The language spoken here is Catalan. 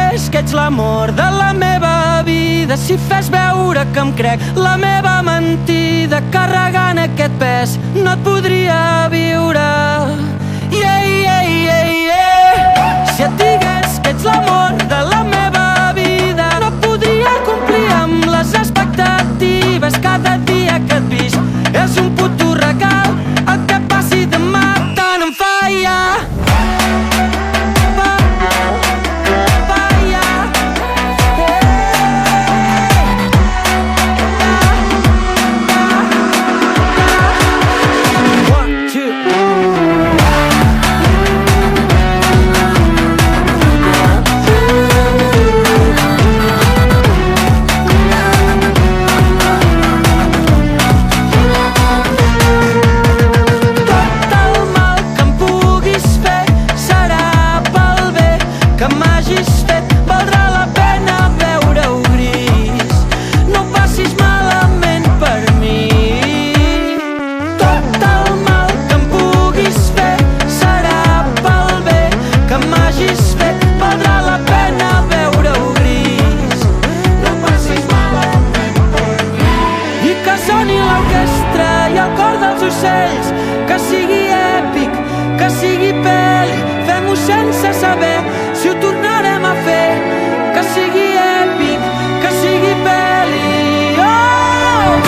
digués que ets l'amor de la meva vida, si fes veure que em crec la meva mentida, carregant aquest pes no et podria viure. Yeah, yeah, yeah, yeah. Si et digués que ets l'amor de la meva vida, no podria complir amb les expectatives. Cada dia que et visc és un puto regal, el que passi demà tant em falla. Que m'hagis fet valdrà la pena veure-ho gris. No ho passis malament per mi. Tot el mal que em puguis fer serà pel bé. Que m'hagis fet valdrà la pena veure-ho gris. No ho passis malament per mi. I que soni l'orquestra i el cor dels ocells,